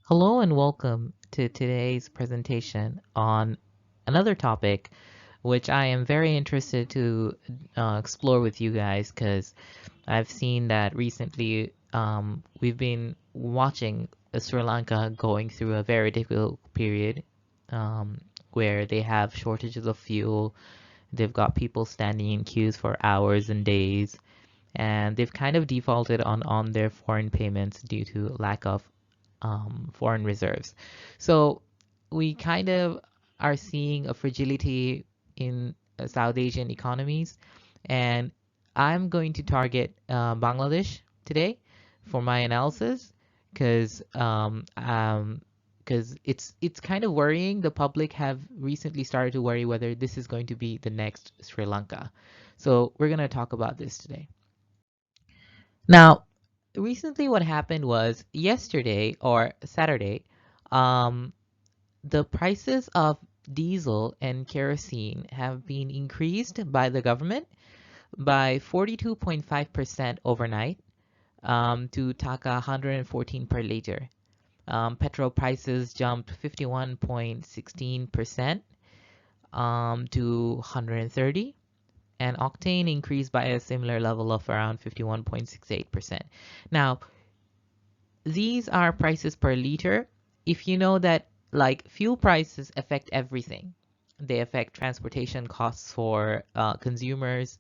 Hello and welcome to today's presentation on another topic which I am very interested to explore with you guys because I've seen that recently we've been watching Sri Lanka going through a very difficult period um, where they have shortages of fuel. They've got people standing in queues for hours and days, and they've kind of defaulted on their foreign payments due to lack of foreign reserves. So we kind of are seeing a fragility in South Asian economies, and I'm going to target Bangladesh today for my analysis because it's kind of worrying. The public have recently started to worry whether this is going to be the next Sri Lanka. So we're going to talk about this today. Now, recently what happened was yesterday or Saturday, um, the prices of diesel and kerosene have been increased by the government by 42.5% overnight to Taka 114 per liter. Petrol prices jumped 51.16% to 130, and octane increased by a similar level of around 51.68%. Now, these are prices per liter. If you know that like fuel prices affect everything, they affect transportation costs for consumers,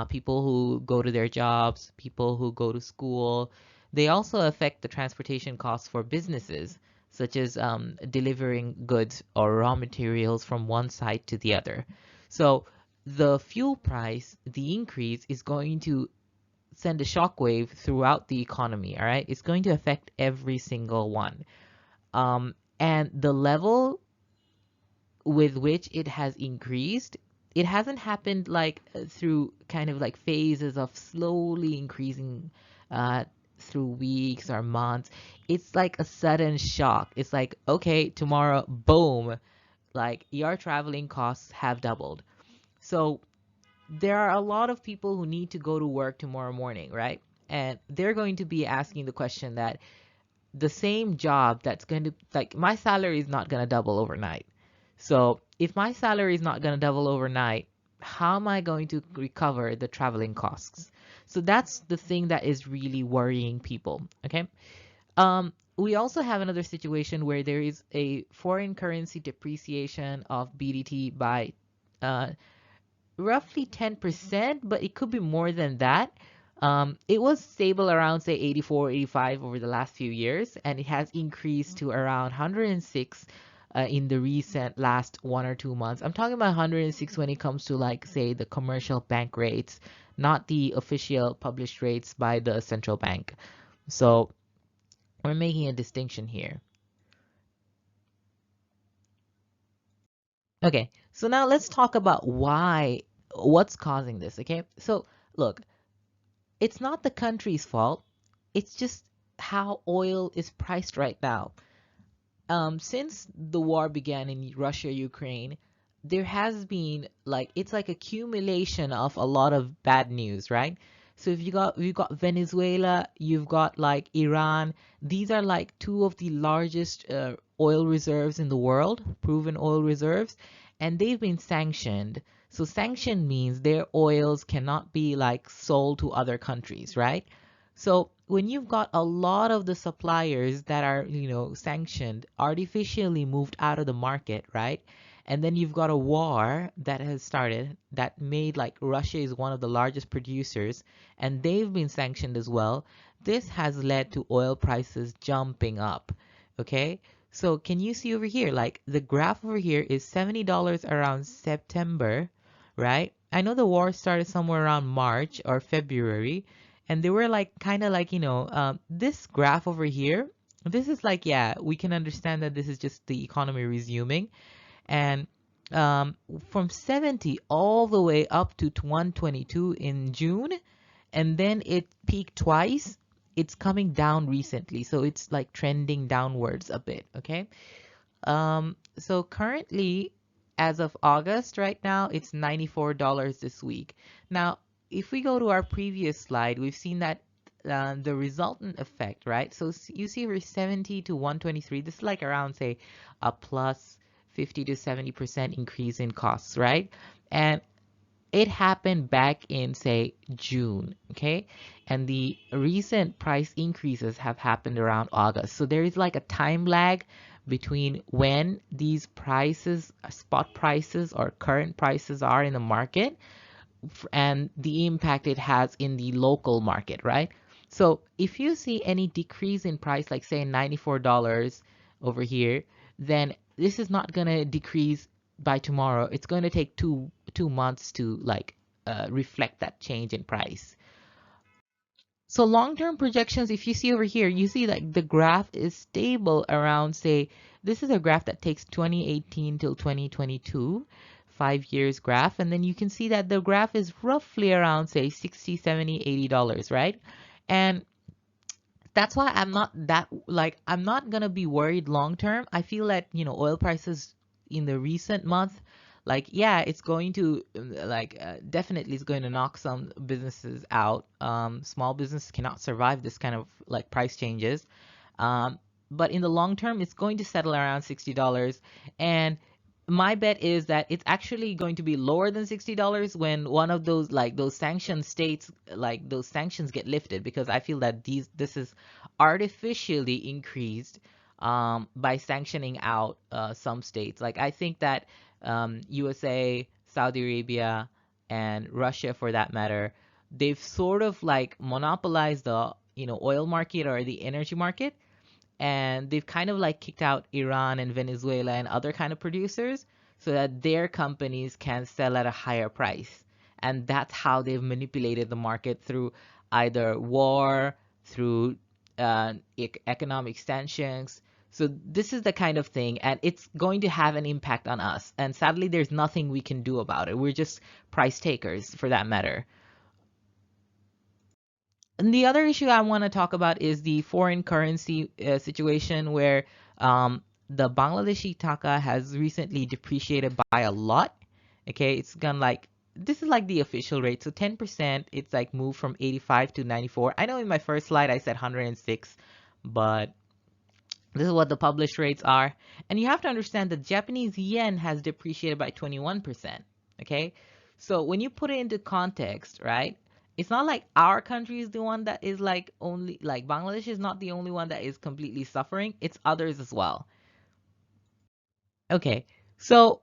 people who go to their jobs, people who go to school. They also affect the transportation costs for businesses, such as delivering goods or raw materials from one site to the other. So the fuel price, the increase is going to send a shockwave throughout the economy. All right, it's going to affect every single one. And the level with which it has increased, it hasn't happened like through kind of like phases of slowly increasing through weeks or months. It's like a sudden shock. It's like, okay, tomorrow, boom, like your traveling costs have doubled. So there are a lot of people who need to go to work tomorrow morning, right? And they're going to be asking the question that the same job that's going to, like, my salary is not going to double overnight. So if my salary is not going to double overnight, how am I going to recover the traveling costs? So that's the thing that is really worrying people. Okay. We also have another situation where there is a foreign currency depreciation of BDT by uh, roughly 10%, but it could be more than that. It was stable around, say, 84, 85 over the last few years, and it has increased to around 106 in the recent last 1 or 2 months. I'm talking about 106 when it comes to, like, say, the commercial bank rates, not the official published rates by the central bank. So we're making a distinction here. Okay, so now let's talk about what's causing this. Okay, so look, it's not the country's fault. It's just how oil is priced right now. Since the war began in Russia, Ukraine, there has been like it's like accumulation of a lot of bad news, right? So if you've got Venezuela, you've got like Iran. These are like two of the largest oil reserves in the world, proven oil reserves, and they've been sanctioned. So sanctioned means their oils cannot be like sold to other countries, right? So when you've got a lot of the suppliers that are, sanctioned, artificially moved out of the market, right? And then you've got a war that has started that made like Russia is one of the largest producers and they've been sanctioned as well. This has led to oil prices jumping up. Okay? So can you see over here? Like the graph over here is $70 around September, right? I know the war started somewhere around March or February, and they were like kind of like this graph over here, this is like, yeah, we can understand that this is just the economy resuming, and from 70 all the way up to 122 in June, and then it peaked twice. It's coming down recently, so it's like trending downwards a bit. Okay. So currently, as of August, right now, it's $94 this week. Now, if we go to our previous slide, we've seen that the resultant effect, right? So you see over 70 to 123, this is like around, say, a plus 50 to 70% increase in costs, right? And it happened back in, say, June, okay? And the recent price increases have happened around August. So there is like a time lag between when these prices, spot prices or current prices are in the market and the impact it has in the local market, right? So if you see any decrease in price, like say $94 over here, then this is not going to decrease by tomorrow. It's going to take two months to like reflect that change in price. So long-term projections, if you see over here, you see like the graph is stable around, say, this is a graph that takes 2018 till 2022, 5 years graph. And then you can see that the graph is roughly around, say, 60, 70, $80, right? And that's why I'm not that like I'm not gonna be worried long term. I feel that oil prices in the recent month, like yeah, it's going to definitely it's going to knock some businesses out. Small businesses cannot survive this kind of like price changes. Um, but in the long term, it's going to settle around $60. And my bet is that it's actually going to be lower than $60 when one of those like those sanctioned states, like those sanctions get lifted, because I feel that this is artificially increased by sanctioning out some states. Like I think that USA, Saudi Arabia, and Russia, for that matter, they've sort of like monopolized the oil market or the energy market, and they've kind of like kicked out Iran and Venezuela and other kind of producers so that their companies can sell at a higher price. And that's how they've manipulated the market through either war, through economic sanctions. So this is the kind of thing, and it's going to have an impact on us. And sadly, there's nothing we can do about it. We're just price takers, for that matter. And the other issue I want to talk about is the foreign currency situation where the Bangladeshi taka has recently depreciated by a lot. Okay, it's gone like this is like the official rate. So 10%, it's like moved from 85 to 94. I know in my first slide I said 106, but this is what the published rates are. And you have to understand that Japanese yen has depreciated by 21%. Okay. So when you put it into context, right? It's not like our country is the one that is like only like Bangladesh is not the only one that is completely suffering. It's others as well. Okay. So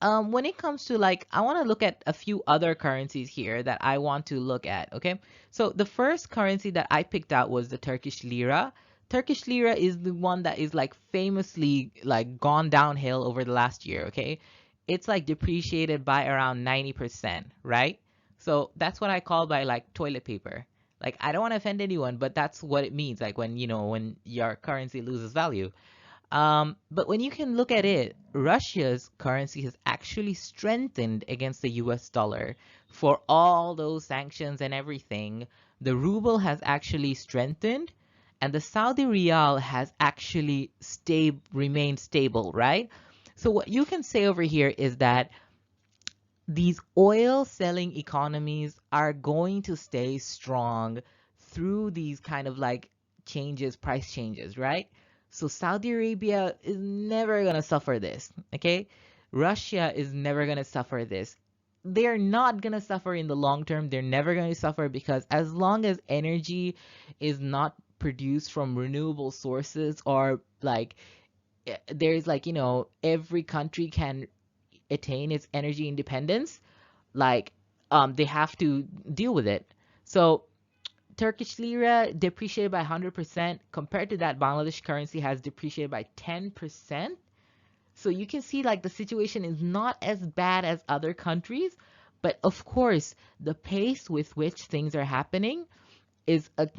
when it comes to like, I want to look at a few other currencies here that I want to look at. Okay, so the first currency that I picked out was the Turkish lira. Turkish lira is the one that is like famously like gone downhill over the last year. Okay, it's like depreciated by around 90%, right? So that's what I call by like toilet paper. Like I don't want to offend anyone, but that's what it means. Like when when your currency loses value. But when you can look at it, Russia's currency has actually strengthened against the US dollar for all those sanctions and everything. The ruble has actually strengthened, and the Saudi riyal has actually remained stable, right? So what you can say over here is that these oil selling economies are going to stay strong through these kind of like changes, price changes, right? So Saudi Arabia is never going to suffer this, okay? Russia is never going to suffer this. They're not going to suffer in the long term. They're never going to suffer because as long as energy is not produced from renewable sources or like there's like, every country can attain its energy independence, like they have to deal with it. So Turkish lira depreciated by 100%. Compared to that, Bangladesh currency has depreciated by 10%. So you can see like the situation is not as bad as other countries, but of course, the pace with which things are happening is a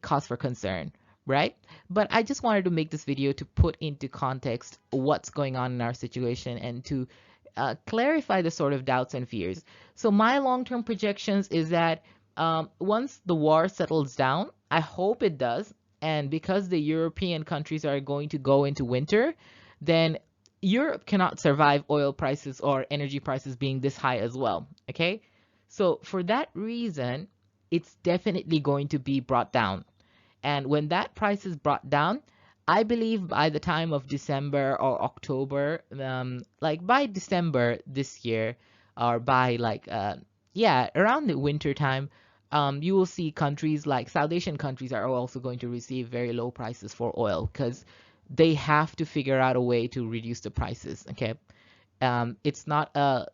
cause for concern, right? But I just wanted to make this video to put into context what's going on in our situation and to clarify the sort of doubts and fears. So my long-term projections is that once the war settles down, I hope it does, and because the European countries are going to go into winter, then Europe cannot survive oil prices or energy prices being this high as well. Okay, so for that reason, it's definitely going to be brought down. And when that price is brought down, I believe by the time of December or October, like by December this year, or by like, yeah, around the winter time, you will see countries like South Asian countries are also going to receive very low prices for oil because they have to figure out a way to reduce the prices. Okay. It's not a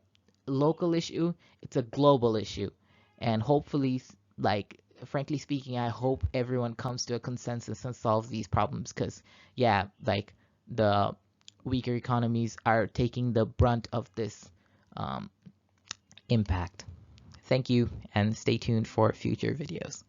local issue, it's a global issue. And hopefully, like, frankly speaking, I hope everyone comes to a consensus and solves these problems because, yeah, like the weaker economies are taking the brunt of this um, impact. Thank you and stay tuned for future videos.